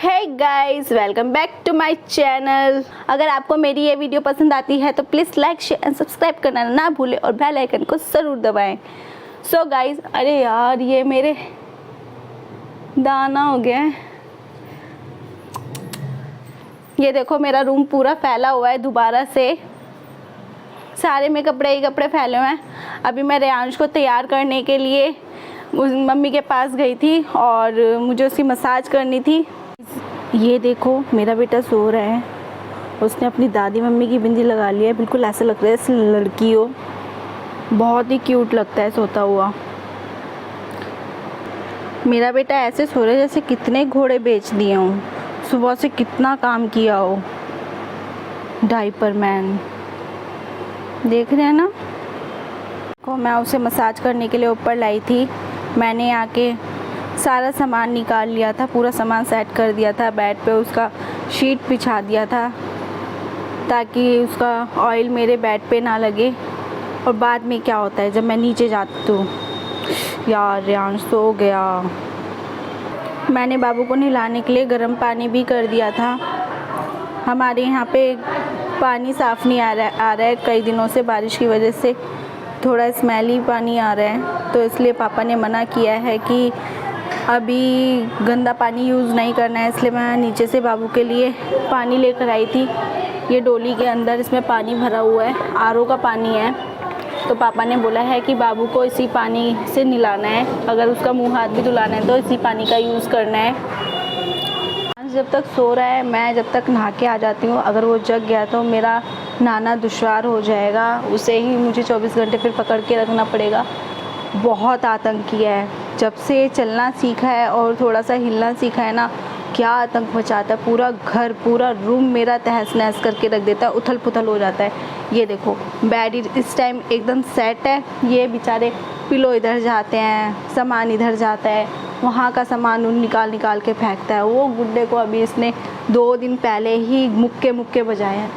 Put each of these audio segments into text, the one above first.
Hey guys, welcome back to my channel. अगर आपको मेरी ये वीडियो पसंद आती है तो please like share and subscribe करना ना भूलें और बेल आइकन को ज़रूर दबाएं। सो गाइस, अरे यार ये मेरे दाना हो गया है। ये देखो मेरा रूम पूरा फैला हुआ है, दोबारा से सारे में कपड़े ही कपड़े फैले हुए हैं। अभी मैं रेयांश को तैयार करने के लिए मम्मी के पास गई थी और मुझे उसकी मसाज करनी थी। ये देखो मेरा बेटा सो रहा है, उसने अपनी दादी मम्मी की बिंदी लगा ली है। बिल्कुल ऐसा लग रहा है जैसे लड़की हो, बहुत ही क्यूट लगता है सोता हुआ। मेरा बेटा ऐसे सो रहा है जैसे कितने घोड़े बेच दिए हों, सुबह से कितना काम किया हो। डायपर मैन देख रहे हैं ना। को मैं उसे मसाज करने के लिए ऊपर लाई थी। मैंने आके सारा सामान निकाल लिया था, पूरा सामान सेट कर दिया था। बेड पे उसका शीट बिछा दिया था ताकि उसका ऑयल मेरे बेड पे ना लगे। और बाद में क्या होता है जब मैं नीचे जाती हूँ, यार रेयांश सो गया। मैंने बाबू को नहलाने के लिए गर्म पानी भी कर दिया था। हमारे यहाँ पे पानी साफ़ नहीं आ रहा है कई दिनों से, बारिश की वजह से थोड़ा स्मेली पानी आ रहा है। तो इसलिए पापा ने मना किया है कि अभी गंदा पानी यूज़ नहीं करना है। इसलिए मैं नीचे से बाबू के लिए पानी लेकर आई थी। ये डोली के अंदर इसमें पानी भरा हुआ है, आरओ का पानी है। तो पापा ने बोला है कि बाबू को इसी पानी से नहलाना है, अगर उसका मुंह हाथ भी धुलाना है तो इसी पानी का यूज़ करना है। जब तक सो रहा है मैं जब तक नहा के आ जाती हूँ। अगर वो जग गया तो मेरा नहाना दुश्वार हो जाएगा, उसे ही मुझे 24 घंटे फिर पकड़ के रखना पड़ेगा। बहुत आतंकी है, जब से चलना सीखा है और थोड़ा सा हिलना सीखा है ना, क्या आतंक मचाता है। पूरा घर पूरा रूम मेरा तहस नहस करके रख देता है, उथल पुथल हो जाता है। ये देखो बेड इस टाइम एकदम सेट है। ये बेचारे पिलो इधर जाते हैं, सामान इधर जाता है, वहाँ का सामान निकाल निकाल के फेंकता है। वो गुड्डे को अभी इसने 2 दिन पहले ही मुक्के बजाए हैं।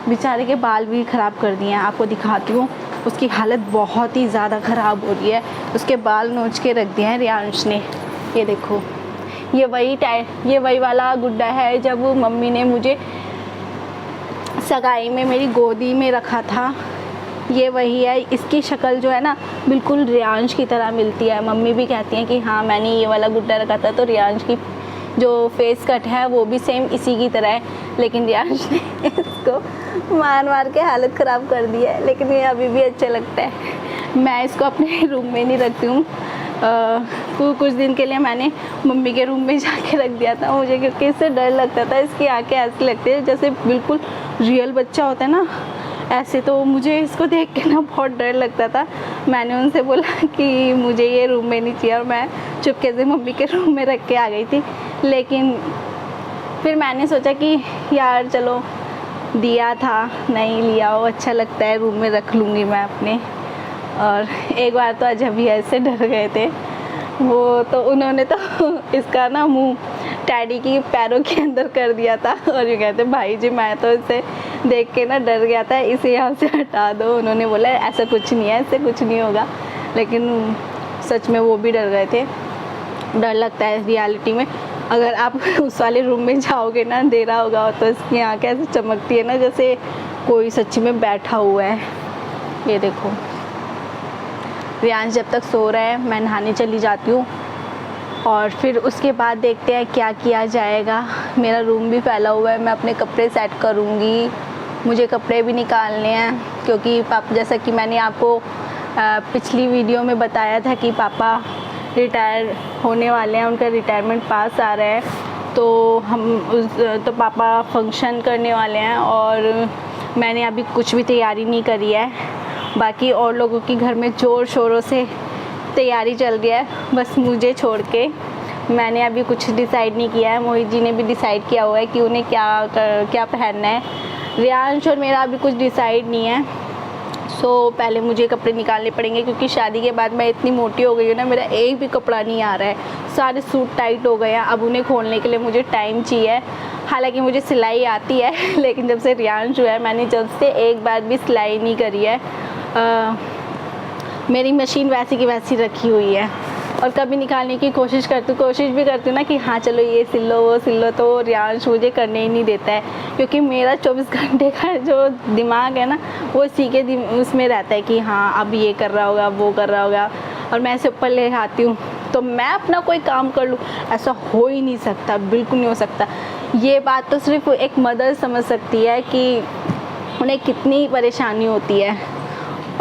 बेचारे के बाल भी ख़राब कर दिए हैं। आपको दिखाती हूँ, उसकी हालत बहुत ही ज़्यादा ख़राब हो रही है। उसके बाल नोच के रख दिए हैं रेयांश ने। ये देखो ये वही वाला गुड्डा है जब मम्मी ने मुझे सगाई में मेरी गोदी में रखा था। ये वही है। इसकी शक्ल जो है ना बिल्कुल रेयांश की तरह मिलती है। मम्मी भी कहती हैं कि हाँ मैंने ये वाला गुड्डा रखा था तो रेयांश की जो फेस कट है वो भी सेम इसी की तरह है। लेकिन रेयांश ने इसको मार के हालत ख़राब कर दी है, लेकिन ये अभी भी अच्छा लगता है। मैं इसको अपने रूम में नहीं रखती हूँ। कुछ दिन के लिए मैंने मम्मी के रूम में जाके रख दिया था मुझे, क्योंकि इससे डर लगता था। इसकी आंखें ऐसी लगती है जैसे बिल्कुल रियल बच्चा होता है ना, ऐसे। तो मुझे इसको देख के ना बहुत डर लगता था। मैंने उनसे बोला कि मुझे ये रूम में नहीं चाहिए और मैं चुपके से मम्मी के रूम में रख के आ गई थी। लेकिन फिर मैंने सोचा कि यार चलो दिया था, नहीं लिया हो, अच्छा लगता है, रूम में रख लूँगी मैं अपने। और एक बार तो अजय भी ऐसे डर गए थे वो, तो उन्होंने तो इसका ना मुंह टैडी की पैरों के अंदर कर दिया था और ये कहते भाई जी मैं तो इसे देख के ना डर गया था, इसे यहाँ से हटा दो। उन्होंने बोला ऐसा कुछ नहीं है, इससे कुछ नहीं होगा। लेकिन सच में वो भी डर गए थे। डर लगता है रियलिटी में। अगर आप उस वाले रूम में जाओगे ना, अंधेरा होगा तो इसकी आँखें ऐसे चमकती है ना जैसे कोई सच्ची में बैठा हुआ है। ये देखो रेयांश जब तक सो रहा है मैं नहाने चली जाती हूँ और फिर उसके बाद देखते हैं क्या किया जाएगा। मेरा रूम भी फैला हुआ है, मैं अपने कपड़े सेट करूँगी। मुझे कपड़े भी निकालने हैं क्योंकि पापा, जैसा कि मैंने आपको पिछली वीडियो में बताया था कि पापा रिटायर होने वाले हैं, उनका रिटायरमेंट पास आ रहा है। तो पापा फंक्शन करने वाले हैं और मैंने अभी कुछ भी तैयारी नहीं करी है। बाकी और लोगों की घर में ज़ोर शोरों से तैयारी चल रही है, बस मुझे छोड़ के। मैंने अभी कुछ डिसाइड नहीं किया है। मोहित जी ने भी डिसाइड किया हुआ है कि उन्हें क्या पहनना है। रेयांश और मेरा अभी कुछ डिसाइड नहीं है। सो पहले मुझे कपड़े निकालने पड़ेंगे क्योंकि शादी के बाद मैं इतनी मोटी हो गई हूँ ना, मेरा एक भी कपड़ा नहीं आ रहा है। सारे सूट टाइट हो गए हैं। अब उन्हें खोलने के लिए मुझे टाइम चाहिए। हालांकि मुझे सिलाई आती है लेकिन जब से रेयांश हुआ है मैंने जब से एक बार भी सिलाई नहीं करी है। मेरी मशीन वैसी की वैसी रखी हुई है। और कभी निकालने की कोशिश भी करती हूँ ना कि हाँ चलो ये सिल लो वो सिल लो, तो रियांश मुझे करने ही नहीं देता है, क्योंकि मेरा 24 घंटे का जो दिमाग है ना वो इसी के उसमें रहता है कि हाँ अब ये कर रहा होगा वो कर रहा होगा, और मैं इसे ऊपर ले आती हूँ तो मैं अपना कोई काम कर लूँ, ऐसा हो ही नहीं सकता, बिल्कुल नहीं हो सकता। ये बात तो सिर्फ एक मदर समझ सकती है कि उन्हें कितनी परेशानी होती है।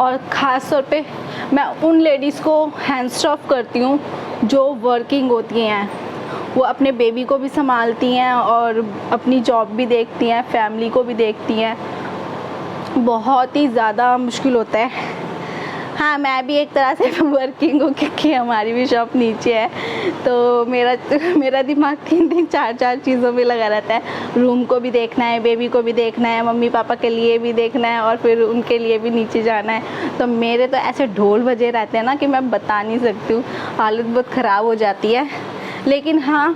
और ख़ास तौर पे मैं उन लेडीज़ को हैंड्स ऑफ करती हूँ जो वर्किंग होती हैं, वो अपने बेबी को भी संभालती हैं और अपनी जॉब भी देखती हैं, फैमिली को भी देखती हैं। बहुत ही ज़्यादा मुश्किल होता है। हाँ, मैं भी एक तरह से वर्किंग हूँ, क्योंकि हमारी भी शॉप नीचे है, तो मेरा दिमाग 3 4 चीज़ों में लगा रहता है। रूम को भी देखना है, बेबी को भी देखना है, मम्मी पापा के लिए भी देखना है, और फिर उनके लिए भी नीचे जाना है। तो मेरे तो ऐसे ढोल बजे रहते हैं ना कि मैं बता नहीं सकती हूँ, हालत बहुत ख़राब हो जाती है। लेकिन हाँ,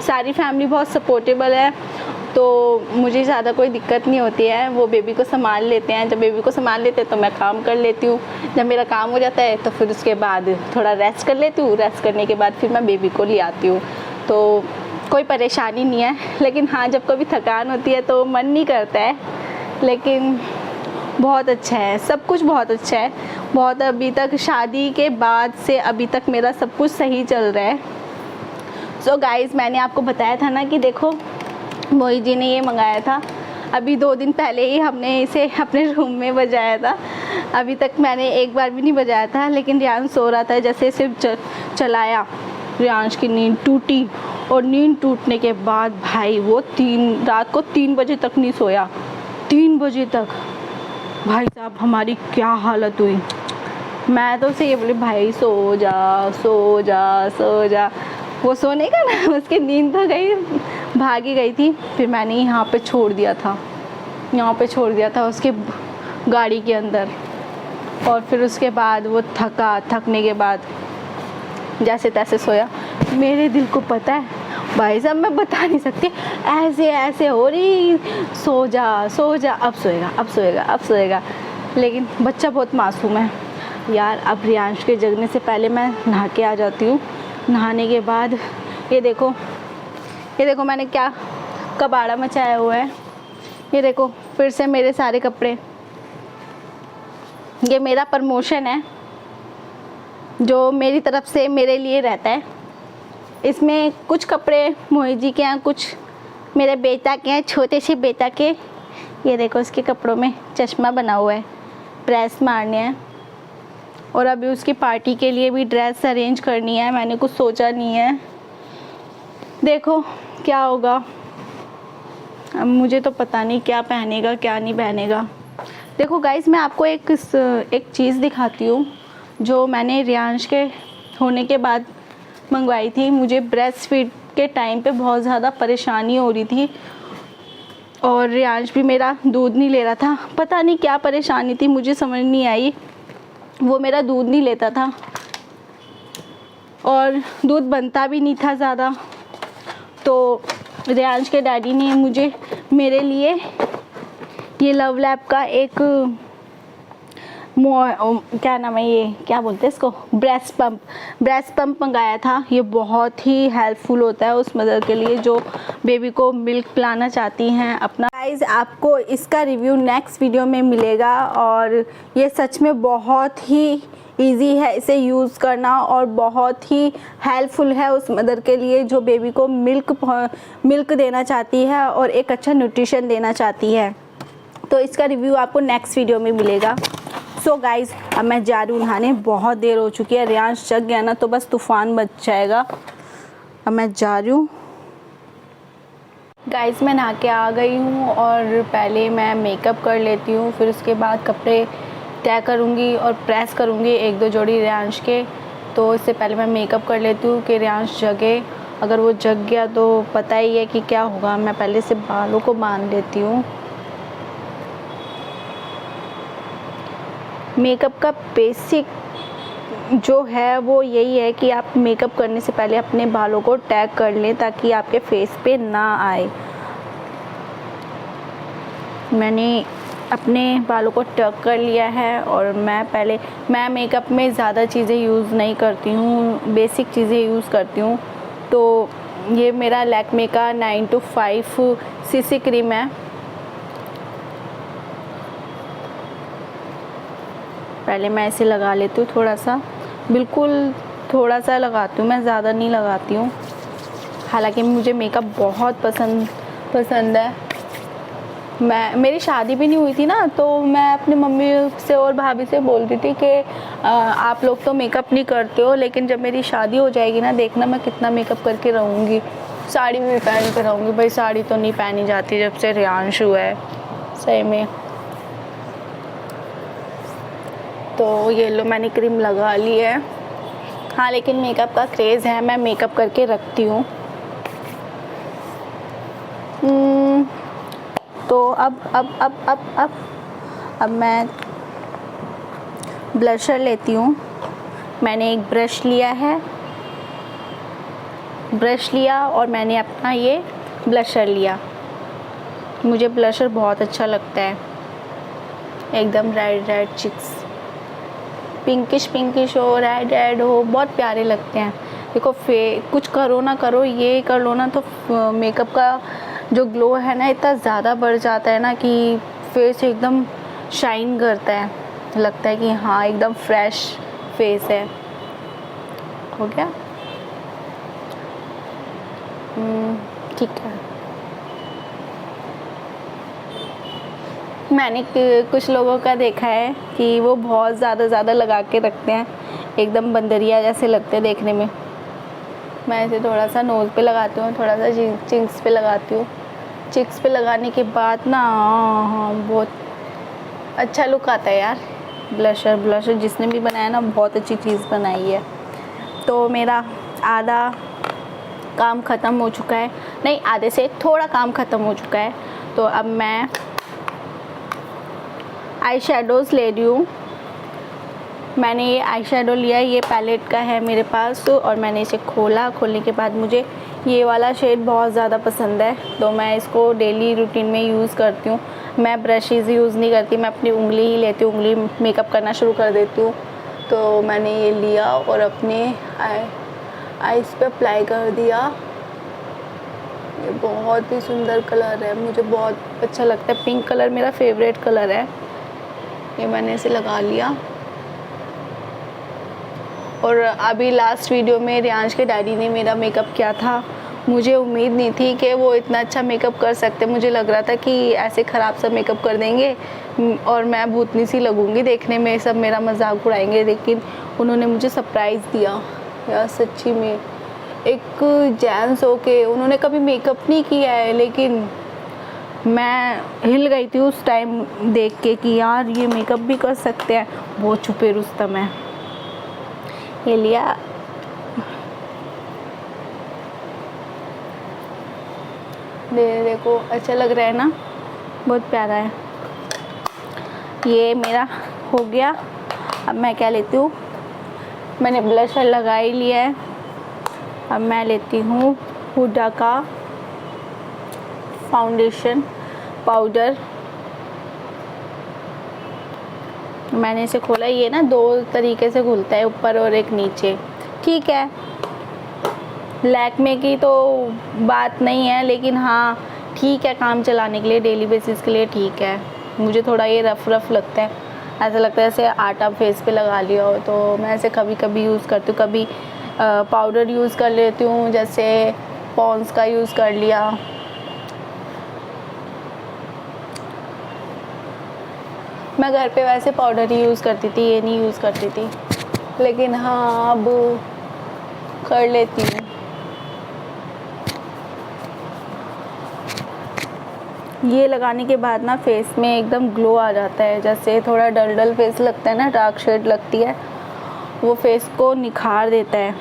सारी फैमिली बहुत सपोर्टेबल है, तो मुझे ज़्यादा कोई दिक्कत नहीं होती है। वो बेबी को संभाल लेते हैं, जब बेबी को संभाल लेते हैं तो मैं काम कर लेती हूँ। जब मेरा काम हो जाता है तो फिर उसके बाद थोड़ा रेस्ट कर लेती हूँ, रेस्ट करने के बाद फिर मैं बेबी को ले आती हूँ, तो कोई परेशानी नहीं है। लेकिन हाँ, जब कभी थकान होती है तो मन नहीं करता है, लेकिन बहुत अच्छा है, सब कुछ बहुत अच्छा है। बहुत अभी तक शादी के बाद से अभी तक मेरा सब कुछ सही चल रहा है। सो गाइज़, मैंने आपको बताया था ना कि देखो मोहित जी ने ये मंगाया था, अभी 2 दिन पहले ही हमने इसे अपने रूम में बजाया था। अभी तक मैंने एक बार भी नहीं बजाया था, लेकिन रियांश सो रहा था, जैसे सिर्फ चलाया रियांश की नींद टूटी, और नींद टूटने के बाद भाई वो रात को 3 बजे तक नहीं सोया। 3 बजे तक भाई साहब हमारी क्या हालत हुई। मैं तो उसे ये बोली, भाई सो जा सो जा सो जा। वो सोने का ना, उसकी नींद तो गई, भागी गई थी। फिर मैंने यहाँ पे छोड़ दिया था उसके गाड़ी के अंदर, और फिर उसके बाद वो थकने के बाद जैसे तैसे सोया। मेरे दिल को पता है भाई साहब, मैं बता नहीं सकती, ऐसे हो रही, सो जा अब सोएगा। लेकिन बच्चा बहुत मासूम है यार। अब रियांश के जगने से पहले मैं नहा के आ जाती हूँ। नहाने के बाद ये देखो मैंने क्या कबाड़ा मचाया हुआ है। ये देखो फिर से मेरे सारे कपड़े, ये मेरा प्रमोशन है जो मेरी तरफ से मेरे लिए रहता है। इसमें कुछ कपड़े मोहित जी के हैं, कुछ मेरे बेटा के हैं, छोटे से बेटा के। ये देखो इसके कपड़ों में चश्मा बना हुआ है, प्रेस मारने हैं। और अभी उसकी पार्टी के लिए भी ड्रेस अरेंज करनी है, मैंने कुछ सोचा नहीं है, देखो क्या होगा। अब मुझे तो पता नहीं क्या पहनेगा क्या नहीं पहनेगा। देखो गाइस, मैं आपको एक चीज़ दिखाती हूँ जो मैंने रियांश के होने के बाद मंगवाई थी। मुझे ब्रेस्ट फीड के टाइम पे बहुत ज़्यादा परेशानी हो रही थी, और रियांश भी मेरा दूध नहीं ले रहा था। पता नहीं क्या परेशानी थी, मुझे समझ नहीं आई। वो मेरा दूध नहीं लेता था और दूध बनता भी नहीं था ज़्यादा। तो रियांश के डैडी ने मुझे मेरे लिए ये लव लैब का एक क्या नाम है, ये क्या बोलते हैं इसको, ब्रेस्ट पंप मंगाया था। ये बहुत ही हेल्पफुल होता है उस मदर के लिए जो बेबी को मिल्क पिलाना चाहती हैं अपना। गाइस, आपको इसका रिव्यू नेक्स्ट वीडियो में मिलेगा, और ये सच में बहुत ही इजी है इसे यूज़ करना, और बहुत ही हेल्पफुल है उस मदर के लिए जो बेबी को मिल्क देना चाहती है और एक अच्छा न्यूट्रिशन देना चाहती है। तो इसका रिव्यू आपको नेक्स्ट वीडियो में मिलेगा। सो गाइज़, अब मैं जा रही हूँ नहाने, बहुत देर हो चुकी है। रियांश जग गया ना तो बस तूफ़ान मच जाएगा। अब मैं जा रही हूँ। गाइज़, मैं नहा के आ गई हूँ, और पहले मैं मेकअप कर लेती हूँ, फिर उसके बाद कपड़े तय करूँगी और प्रेस करूँगी 1-2 जोड़ी रियांश के। तो इससे पहले मैं मेकअप कर लेती हूँ कि रियांश जगे। अगर वो जग गया तो पता ही है कि क्या होगा। मैं पहले से बालों को बांध लेती हूँ। मेकअप का बेसिक जो है वो यही है कि आप मेकअप करने से पहले अपने बालों को टैग कर लें ताकि आपके फेस पे ना आए। मैंने अपने बालों को टक कर लिया है। और मैं मेकअप में ज़्यादा चीज़ें यूज़ नहीं करती हूँ, बेसिक चीज़ें यूज़ करती हूँ। तो ये मेरा लैक्मे का 9 to 5 सीसी क्रीम है। पहले मैं इसे लगा लेती हूँ थोड़ा सा, बिल्कुल थोड़ा सा लगाती हूँ मैं, ज़्यादा नहीं लगाती हूँ। हालांकि मुझे मेकअप बहुत पसंद है। मेरी शादी भी नहीं हुई थी ना, तो मैं अपनी मम्मी से और भाभी से बोलती थी कि आप लोग तो मेकअप नहीं करते हो, लेकिन जब मेरी शादी हो जाएगी ना, देखना मैं कितना मेकअप करके रहूँगी, साड़ी भी पहन के रहूँगी। भाई साड़ी तो नहीं पहनी जाती जब से रियांश हुआ है, सही में। तो ये लो मैंने क्रीम लगा ली है। हाँ, लेकिन मेकअप का क्रेज़ है, मैं मेकअप करके रखती हूँ। तो अब मैं ब्लशर लेती हूँ। मैंने एक ब्रश लिया और मैंने अपना ये ब्लशर लिया। मुझे ब्लशर बहुत अच्छा लगता है, एकदम रेड चिक्स, पिंकिश हो, रेड हो, बहुत प्यारे लगते हैं। देखो कुछ करो ना करो, ये कर लो ना, तो मेकअप का जो ग्लो है ना इतना ज़्यादा बढ़ जाता है ना कि फेस एकदम शाइन करता है, लगता है कि हाँ एकदम फ्रेश फेस है। हो गया? ठीक है। मैंने कुछ लोगों का देखा है कि वो बहुत ज़्यादा लगा के रखते हैं, एकदम बंदरिया जैसे लगते हैं देखने में। मैं इसे थोड़ा सा नोज़ पे लगाती हूँ, थोड़ा सा चिक्स पे लगाती हूँ। चिक्स पे लगाने के बाद ना हाँ बहुत अच्छा लुक आता है यार। ब्लशर जिसने भी बनाया ना बहुत अच्छी चीज़ बनाई है। तो मेरा आधा काम ख़त्म हो चुका है, नहीं आधे से थोड़ा काम ख़त्म हो चुका है। तो अब मैं आई शेडोज़ ले रही हूँ। मैंने ये आई शेडो लिया है, ये पैलेट का है मेरे पास, और मैंने इसे खोलने के बाद मुझे ये वाला शेड बहुत ज़्यादा पसंद है, तो मैं इसको डेली रूटीन में यूज़ करती हूँ। मैं ब्रशेज़ यूज़ नहीं करती, मैं अपनी उंगली ही लेती हूँ, उंगली मेकअप करना शुरू कर देती हूँ। तो मैंने ये लिया और अपने आईज़ पे अप्लाई कर दिया। ये बहुत ही सुंदर कलर है, मुझे बहुत अच्छा लगता है, पिंक कलर मेरा फेवरेट कलर है। ये मैंने इसे लगा लिया। और अभी लास्ट वीडियो में रियांश के डैडी ने मेरा मेकअप किया था। मुझे उम्मीद नहीं थी कि वो इतना अच्छा मेकअप कर सकते। मुझे लग रहा था कि ऐसे ख़राब सा मेकअप कर देंगे और मैं भूतनी सी लगूंगी देखने में, सब मेरा मजाक उड़ाएंगे, लेकिन उन्होंने मुझे सरप्राइज़ दिया यार। सच्ची में एक जेंट्स होके उन्होंने कभी मेकअप नहीं किया है, लेकिन मैं हिल गई थी उस टाइम देख के कि यार ये मेकअप भी कर सकते हैं। बहुत छुपे रुस्तम है। ये लिया, देखो अच्छा लग रहा है ना, बहुत प्यारा है। ये मेरा हो गया। अब मैं क्या लेती हूँ, मैंने ब्लशर लगा ही लिया है। अब मैं लेती हूँ हुडा का फाउंडेशन पाउडर। मैंने इसे खोला, ये ना 2 तरीके से खुलता है, ऊपर और एक नीचे। ठीक है, लैक्मे की तो बात नहीं है, लेकिन हाँ ठीक है, काम चलाने के लिए, डेली बेसिस के लिए ठीक है। मुझे थोड़ा ये रफ़ लगता है, ऐसा लगता है जैसे आटा फेस पे लगा लिया हो, तो मैं ऐसे कभी कभी यूज़ करती हूँ। कभी पाउडर यूज़ कर लेती हूँ, जैसे पॉन्ड्स का यूज़ कर लिया। मैं घर पे वैसे पाउडर ही यूज़ करती थी, ये नहीं यूज़ करती थी, लेकिन हाँ अब कर लेती हूँ। ये लगाने के बाद ना फेस में एकदम ग्लो आ जाता है, जैसे थोड़ा डल फेस लगता है ना, डार्क शेड लगती है, वो फेस को निखार देता है।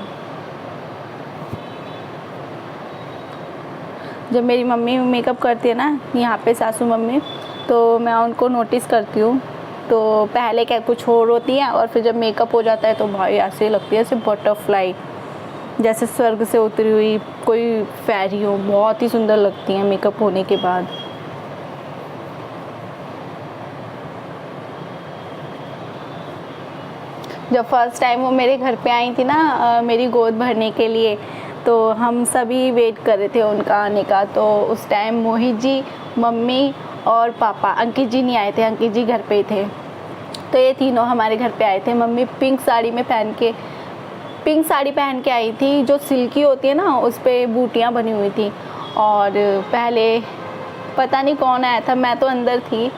जब मेरी मम्मी मेकअप करती है ना यहाँ पे, सासू मम्मी, तो मैं उनको नोटिस करती हूँ, तो पहले क्या कुछ और होती है, और फिर जब मेकअप हो जाता है तो भाई ऐसे लगती है जैसे बटरफ्लाई, जैसे स्वर्ग से उतरी हुई कोई फैरी हो। बहुत ही सुंदर लगती हैं मेकअप होने के बाद। जब फर्स्ट टाइम वो मेरे घर पे आई थी ना मेरी गोद भरने के लिए, तो हम सभी वेट कर रहे थे उनका आने का। तो उस टाइम मोहित जी, मम्मी और पापा, अंकित जी नहीं आए थे, अंकित जी घर पे ही थे। तो ये तीनों हमारे घर पे आए थे। मम्मी पिंक साड़ी पहन के आई थी, जो सिल्की होती है ना, उस पर बूटियाँ बनी हुई थी। और पहले पता नहीं कौन आया था, मैं तो अंदर थी।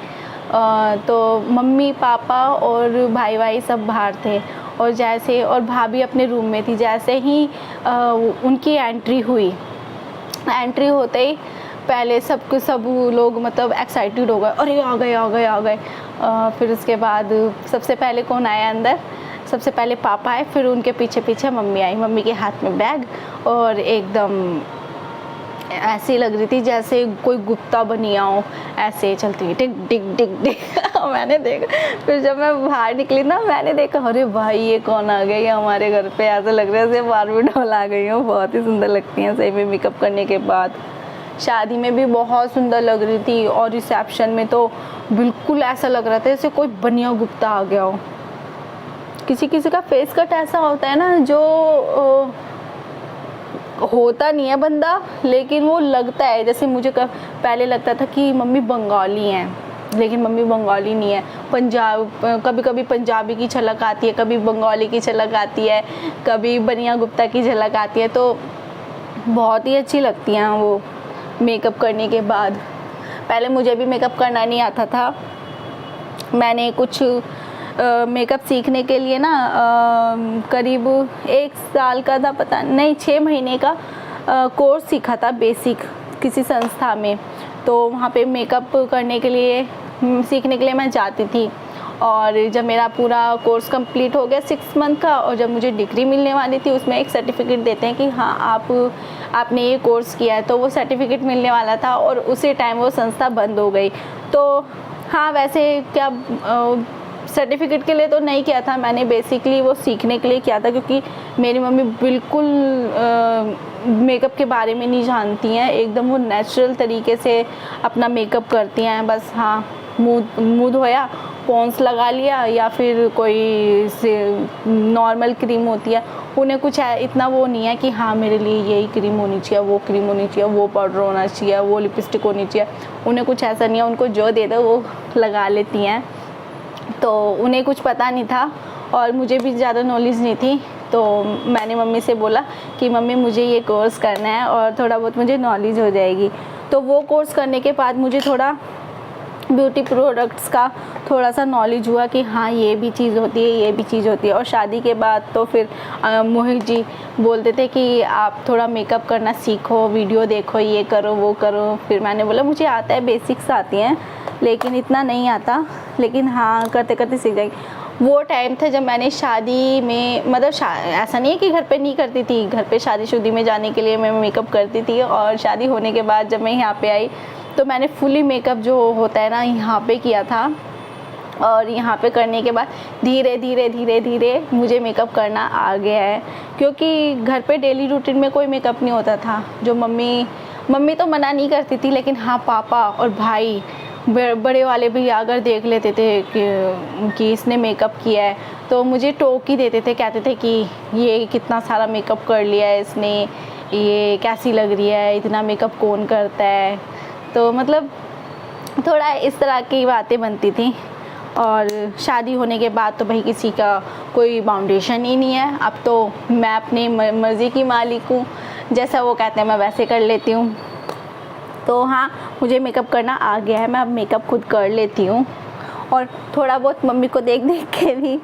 तो मम्मी पापा और भाई सब बाहर थे, और भाभी अपने रूम में थी। जैसे ही उनकी एंट्री होते ही पहले सब लोग मतलब एक्साइटेड हो गए, अरे आ गए। फिर उसके बाद सबसे पहले कौन आया अंदर? सबसे पहले पापा आए, फिर उनके पीछे मम्मी आई। मम्मी के हाथ में बैग, और एकदम ऐसी लग रही थी जैसे कोई गुप्ता बनिया हो, ऐसे चलती है टिक टिक टिक टिक। मैंने देखा, फिर जब मैं बाहर निकली ना, मैंने देखा अरे भाई ये कौन आ गई हमारे घर पे। ऐसा लग रहा है जैसे बारबी डॉल आ गई हो। बहुत ही सुंदर लगती हैं सही में मेकअप करने के बाद। शादी में भी बहुत सुंदर लग रही थी, और रिसेप्शन में तो बिल्कुल ऐसा लग रहा था जैसे कोई बनिया गुप्ता आ गया हो। किसी का फेस कट ऐसा होता है ना, जो होता नहीं है बंदा, लेकिन वो लगता है। जैसे मुझे पहले लगता था कि मम्मी बंगाली हैं, लेकिन मम्मी बंगाली नहीं है। कभी पंजाबी की झलक आती है, कभी बंगाली की झलक आती है, कभी बनिया गुप्ता की झलक आती है। तो बहुत ही अच्छी लगती हैं वो मेकअप करने के बाद। पहले मुझे भी मेकअप करना नहीं आता था। मैंने कुछ मेकअप सीखने के लिए ना करीब 1 साल का था, पता नहीं 6 महीने का कोर्स सीखा था बेसिक किसी संस्था में। तो वहाँ पे मेकअप करने के लिए सीखने के लिए मैं जाती थी। और जब मेरा पूरा कोर्स कंप्लीट हो गया 6 मंथ का, और जब मुझे डिग्री मिलने वाली थी, उसमें एक सर्टिफिकेट देते हैं कि हाँ आपने ये कोर्स किया है। तो वो सर्टिफिकेट मिलने वाला था, और उसी टाइम वो संस्था बंद हो गई। तो हाँ, वैसे क्या सर्टिफिकेट के लिए तो नहीं किया था मैंने, बेसिकली वो सीखने के लिए किया था, क्योंकि मेरी मम्मी बिल्कुल मेकअप के बारे में नहीं जानती हैं। एकदम वो नेचुरल तरीके से अपना मेकअप करती हैं। बस हाँ, मुँह धोया, पॉन्स लगा लिया, या फिर कोई नॉर्मल क्रीम होती है। उन्हें कुछ इतना वो नहीं है कि हाँ मेरे लिए यही क्रीम होनी चाहिए, वो क्रीम होनी चाहिए, वो पाउडर होना चाहिए, वो लिपस्टिक होनी चाहिए। उन्हें कुछ ऐसा नहीं है, उनको जो दे दो वो लगा लेती हैं। तो उन्हें कुछ पता नहीं था, और मुझे भी ज़्यादा नॉलेज नहीं थी। तो मैंने मम्मी से बोला कि मम्मी मुझे ये कोर्स करना है, और थोड़ा बहुत मुझे नॉलेज हो जाएगी। तो वो कोर्स करने के बाद मुझे थोड़ा ब्यूटी प्रोडक्ट्स का थोड़ा सा नॉलेज हुआ कि हाँ ये भी चीज़ होती है, ये भी चीज़ होती है। और शादी के बाद तो फिर मोहित जी बोलते थे कि आप थोड़ा मेकअप करना सीखो, वीडियो देखो, ये करो वो करो। फिर मैंने बोला मुझे आता है, बेसिक्स आती हैं, लेकिन इतना नहीं आता, लेकिन हाँ करते करते सीख गई। वो टाइम था जब मैंने शादी में, मतलब ऐसा नहीं है कि घर पे नहीं करती थी, घर पे शादी में जाने के लिए मैं मेकअप करती थी। और शादी होने के बाद जब मैं यहाँ पे आई, तो मैंने फुली मेकअप जो होता है ना यहाँ पे किया था। और यहाँ पे करने के बाद धीरे धीरे मुझे मेकअप करना आ गया है, क्योंकि घर पे डेली रूटीन में कोई मेकअप नहीं होता था। जो मम्मी तो मना नहीं करती थी, लेकिन हाँ पापा और भाई बड़े वाले भी अगर देख लेते थे कि इसने मेकअप किया है, तो मुझे टोक ही देते थे, कहते थे कि ये कितना सारा मेकअप कर लिया है इसने, ये कैसी लग रही है, इतना मेकअप कौन करता है। तो मतलब थोड़ा इस तरह की बातें बनती थी। और शादी होने के बाद तो भाई किसी का कोई बाउंडेशन ही नहीं है। अब तो मैं अपनी मर्ज़ी की मालिक हूँ, जैसा वो कहते हैं मैं वैसे कर लेती हूँ। तो हाँ, मुझे मेकअप करना आ गया है, मैं अब मेकअप खुद कर लेती हूँ, और थोड़ा बहुत मम्मी को देख के भी।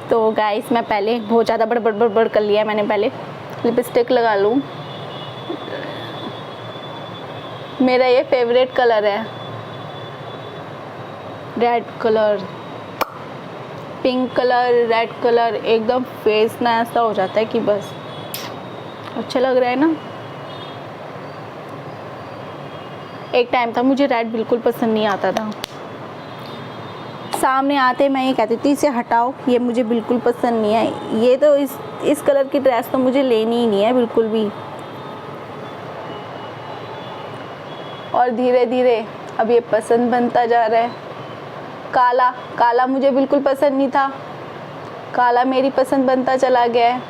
तो गाइस, मैं पहले बहुत ज़्यादा बड़ कर लिया है मैंने। पहले लिपस्टिक लगा लूँ। मेरा ये फेवरेट कलर है, red colour, pink colour, red colour, एकदम फेस ना ऐसा हो जाता है कि बस अच्छा लग रहा है ना। एक टाइम था मुझे रेड बिल्कुल पसंद नहीं आता था, सामने आते मैं ये कहती थी इसे हटाओ, ये मुझे बिल्कुल पसंद नहीं है, ये तो इस कलर की ड्रेस तो मुझे लेनी ही नहीं है बिल्कुल भी। और धीरे धीरे अब ये पसंद बनता जा रहा है। काला मुझे बिल्कुल पसंद नहीं था, काला मेरी पसंद बनता चला गया है।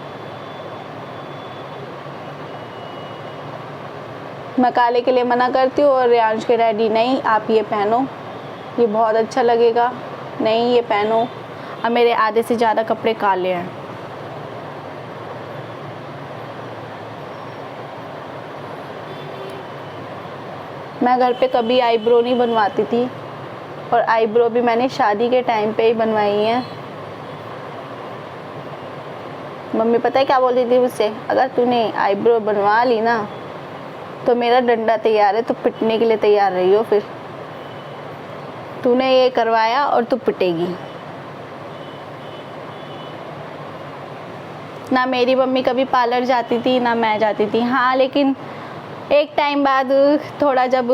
मैं काले के लिए मना करती हूँ और रियांश के डैडी नहीं आप ये पहनो, ये बहुत अच्छा लगेगा, नहीं ये पहनो। अब मेरे आधे से ज़्यादा कपड़े काले हैं। मैं घर पे कभी आईब्रो नहीं बनवाती थी और आईब्रो भी मैंने शादी के टाइम पे ही बनवाई है। मम्मी पता है क्या बोलती थी मुझसे, अगर तूने आईब्रो बनवा ली ना तो मेरा डंडा तैयार है, तो पिटने के लिए तैयार रही हो, फिर तूने ये करवाया और तू पिटेगी। ना मेरी मम्मी कभी पार्लर जाती थी ना मैं जाती थी। हाँ लेकिन एक टाइम बाद थोड़ा जब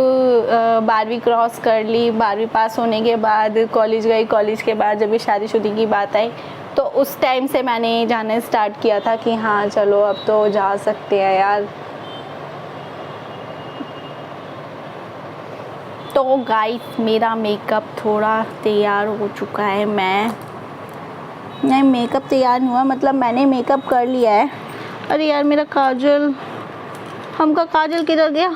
12वीं क्रॉस कर ली, 12वीं पास होने के बाद कॉलेज गई, कॉलेज के बाद जब शादीशुदी की बात आई तो उस टाइम से मैंने जाना स्टार्ट किया था कि हाँ चलो अब तो जा सकते हैं यार। तो गाइस मेरा मेकअप थोड़ा तैयार हो चुका है। नहीं मेकअप तैयार नहीं हुआ, मतलब मैंने मेकअप कर लिया है। अरे यार मेरा काजल, हमका काजल किधर गया?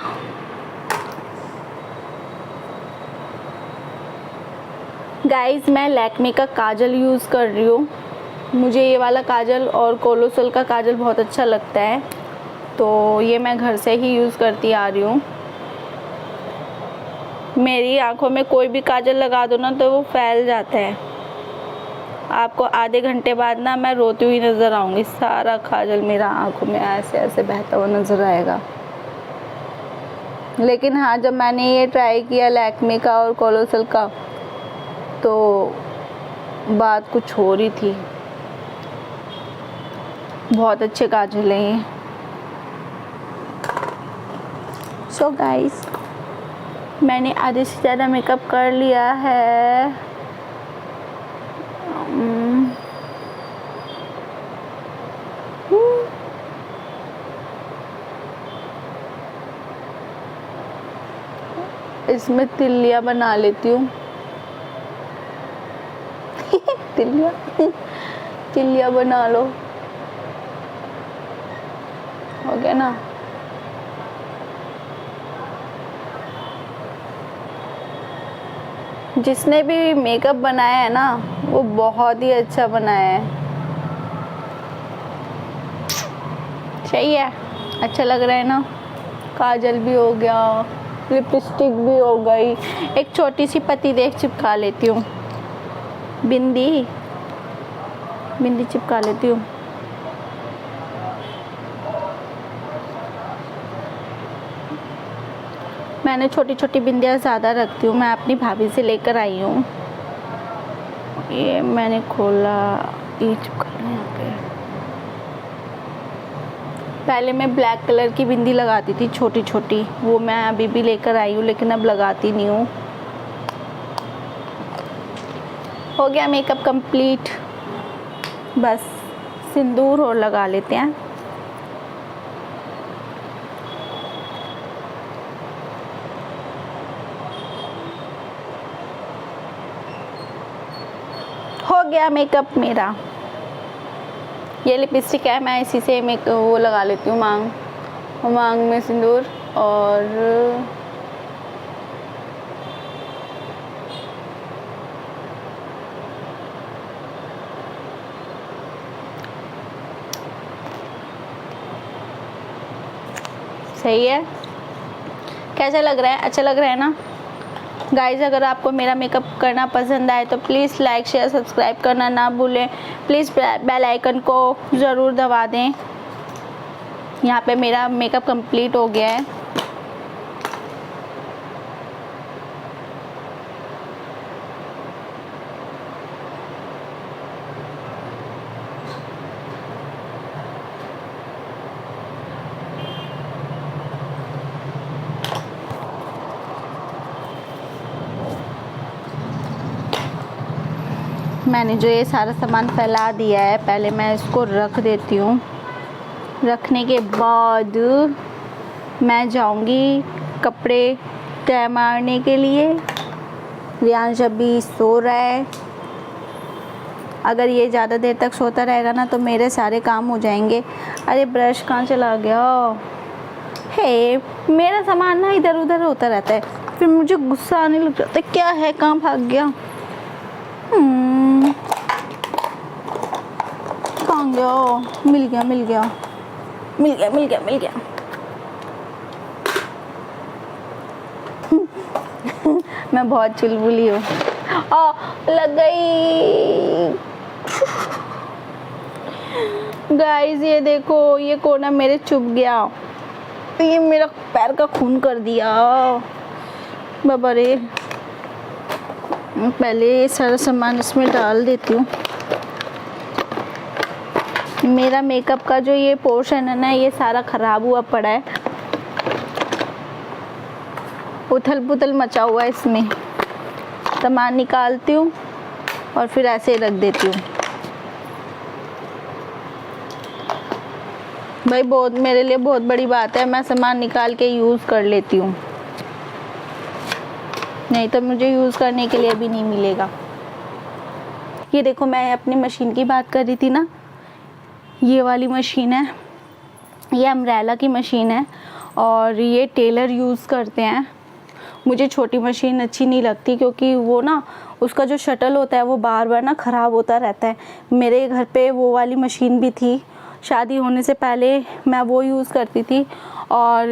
गाइस मैं लैक्मे का काजल यूज़ कर रही हूँ। मुझे ये वाला काजल और कोलोसल का काजल बहुत अच्छा लगता है, तो ये मैं घर से ही यूज़ करती आ रही हूँ। मेरी आंखों में कोई भी काजल लगा दो ना तो वो फैल जाता है। आपको आधे घंटे बाद ना मैं रोती हुई नज़र आऊँगी, सारा काजल मेरा आंखों में ऐसे ऐसे बहता हुआ नज़र आएगा। लेकिन हाँ जब मैंने ये ट्राई किया लैक्मे का और कोलोसल का तो बात कुछ हो रही थी। बहुत अच्छे काजल हैं ये। सो गाइस मैंने आधे से ज़्यादा मेकअप कर लिया है। इसमें तिल्लियाँ बना लेती हूँ। तिल्लियाँ बना लो, हो गया ना। जिसने भी मेकअप बनाया है ना वो बहुत ही अच्छा बनाया है। सही है, अच्छा लग रहा है ना। काजल भी हो गया, लिपस्टिक भी हो गई। एक छोटी सी पत्ती देख चिपका लेती हूँ, बिंदी चिपका लेती हूँ। मैंने छोटी छोटी बिंदियाँ ज़्यादा रखती हूँ, मैं अपनी भाभी से लेकर आई हूँ। ये मैंने खोला, ये चिपकाना यहाँ पे। पहले मैं ब्लैक कलर की बिंदी लगाती थी छोटी छोटी, वो मैं अभी भी लेकर आई हूँ लेकिन अब लगाती नहीं हूँ। हो गया मेकअप कंप्लीट, बस सिंदूर और लगा लेते हैं। हो गया मेकअप मेरा। ये लिपस्टिक है, मैं इसी से वो लगा लेती हूँ मांग में सिंदूर। और सही है, कैसा लग रहा है? अच्छा लग रहा है ना गाइज। अगर आपको मेरा मेकअप करना पसंद आए तो प्लीज़ लाइक शेयर सब्सक्राइब करना ना भूलें। प्लीज़ बेल आइकन को ज़रूर दबा दें। यहाँ पे मेरा मेकअप कंप्लीट हो गया है। मैंने जो ये सारा सामान फैला दिया है, पहले मैं इसको रख देती हूँ। रखने के बाद मैं जाऊँगी कपड़े तय मारने के लिए। रियांश अभी सो रहा है। अगर ये ज़्यादा देर तक सोता रहेगा ना तो मेरे सारे काम हो जाएंगे। अरे ब्रश कहाँ चला गया? हे, मेरा सामान ना इधर उधर होता रहता है, फिर मुझे गुस्सा आने लग जाता है। क्या है, कहाँ भाग गया? कहाँ गया? मिल गया मिल गया मिल गया मिल गया मिल गया। मैं बहुत चुलबुली हूँ। लग गई। गाइस ये देखो, ये कोना मेरे चुभ गया, ये मेरा पैर का खून कर दिया। बाबा रे, पहले सारा सामान इसमें डाल देती हूँ। मेरा मेकअप का जो ये पोर्शन है ना, ये सारा ख़राब हुआ पड़ा है, उथल पुथल मचा हुआ है इसमें। सामान निकालती हूँ और फिर ऐसे ही रख देती हूँ। भाई बहुत, मेरे लिए बहुत बड़ी बात है, मैं सामान निकाल के यूज़ कर लेती हूँ, नहीं तो मुझे यूज़ करने के लिए भी नहीं मिलेगा। ये देखो, मैं अपनी मशीन की बात कर रही थी ना, ये वाली मशीन है, ये अम्ब्रेला की मशीन है और ये टेलर यूज़ करते हैं। मुझे छोटी मशीन अच्छी नहीं लगती क्योंकि वो ना, उसका जो शटल होता है वो बार बार ना ख़राब होता रहता है। मेरे घर पे वो वाली मशीन भी थी, शादी होने से पहले मैं वो यूज़ करती थी, और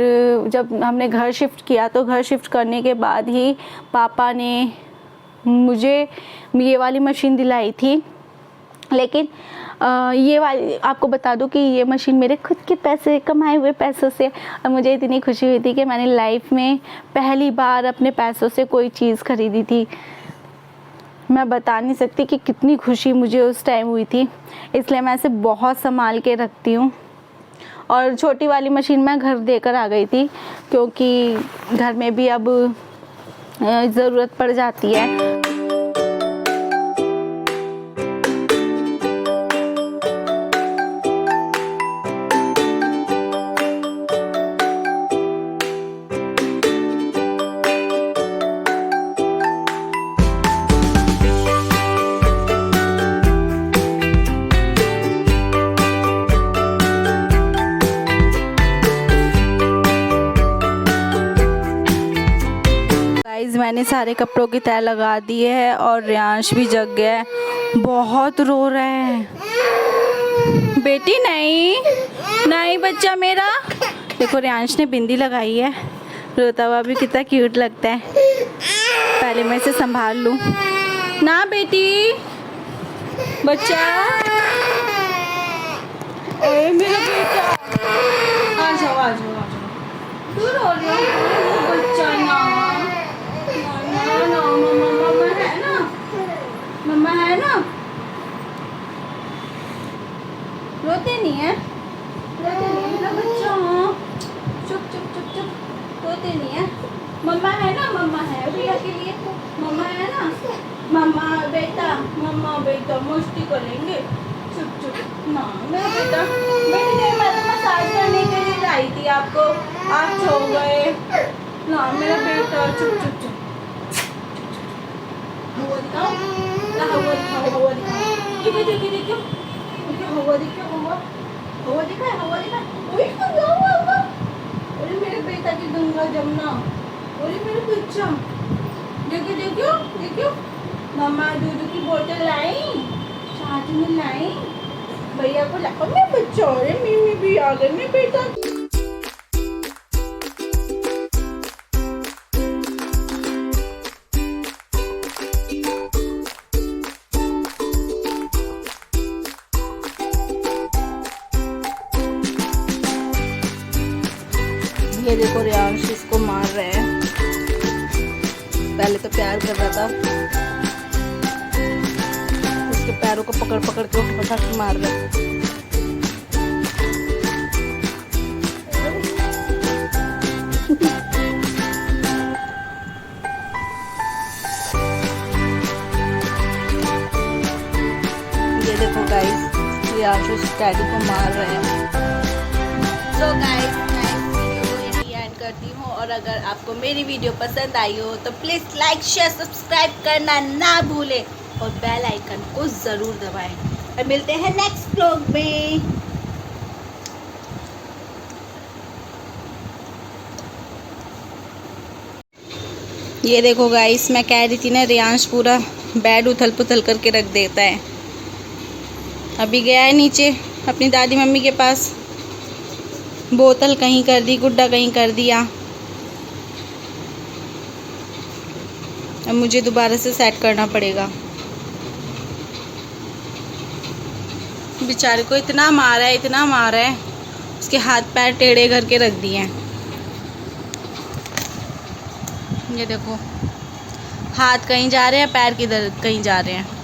जब हमने घर शिफ्ट किया तो घर शिफ्ट करने के बाद ही पापा ने मुझे ये वाली मशीन दिलाई थी। लेकिन ये वाली, आपको बता दूं कि ये मशीन मेरे खुद के पैसे, कमाए हुए पैसों से, और मुझे इतनी खुशी हुई थी कि मैंने लाइफ में पहली बार अपने पैसों से कोई चीज़ खरीदी थी। मैं बता नहीं सकती कि कितनी खुशी मुझे उस टाइम हुई थी, इसलिए मैं इसे बहुत संभाल के रखती हूँ। और छोटी वाली मशीन मैं घर देकर आ गई थी क्योंकि घर में भी अब ज़रूरत पड़ जाती है। मैंने सारे कपड़ों की तह लगा दी है और रियांश भी जग गया है, बहुत रो रहा है। बेटी नहीं नहीं, बच्चा मेरा। देखो रियांश ने बिंदी लगाई है, रोता हुआ भी कितना क्यूट लगता है। पहले मैं इसे संभाल लूँ ना। बेटी, बच्चा, ओए मेरा बेटा, आ जाओ आ जाओ आ जाओ। क्यों रो रहे हो बच्चा? ना मम्मा है ना, मम्मा है ना। रोते नहीं है, रोते नहीं है ना बच्चा। चुप चुप चुप चुप, रोते नहीं है। मम्मा है ना, मम्मा है भैया के लिए, मम्मा है ना। मम्मा बेटा मस्ती करेंगे। चुप चुप ना मेरा बेटा। बेटे मैं तो मसाज करने के लिए आई थी आपको, आप सो गए ना मेरा बेटा। चुप चुप चुप। हवा दिखाओ, हवा दिखाओ, हवा दिखाओ। देखो देखो देखो, हवा दिखाओ, हवा दिखाए, हवा दिखाए। अरे मेरे बेटा की गंगा जमुना, अरे मेरे बच्चा, देखो देखो देखो। मम्मा दूध की बोतल लाई, साथ में लाई, भैया को लाओ। मेरे बच्चा, अरे मिमी भी आ गए मेरे बेटा। ये देखो रियांश इसको मार रहे हैं, पहले तो प्यार कर रहा था, उसके पैरों को पकड़ पकड़ के उठ पटक के मार रहे हैं। ये देखो गाइस, रियांश उस डैडी को मार रहे हैं। तो गाइस करती हूँ, और अगर आपको मेरी वीडियो पसंद आई हो तो प्लीज़ लाइक शेयर सब्सक्राइब करना ना भूलें। और बेल आइकन को ज़रूर दबाएं। और मिलते हैं नेक्स्ट व्लॉग में। ये देखो गाइस, मैं कह रही थी ना रियांश पूरा बेड उथल पुथल करके रख देता है। अभी गया है नीचे अपनी दादी मम्मी के पास, बोतल कहीं कर दी, गुड्डा कहीं कर दिया। अब मुझे दोबारा से सेट करना पड़ेगा। बेचारे को इतना मारा है, इतना मारा है, उसके हाथ पैर टेढ़े करके रख दिए हैं। ये देखो, हाथ कहीं जा रहे हैं, पैर किधर कहीं जा रहे हैं।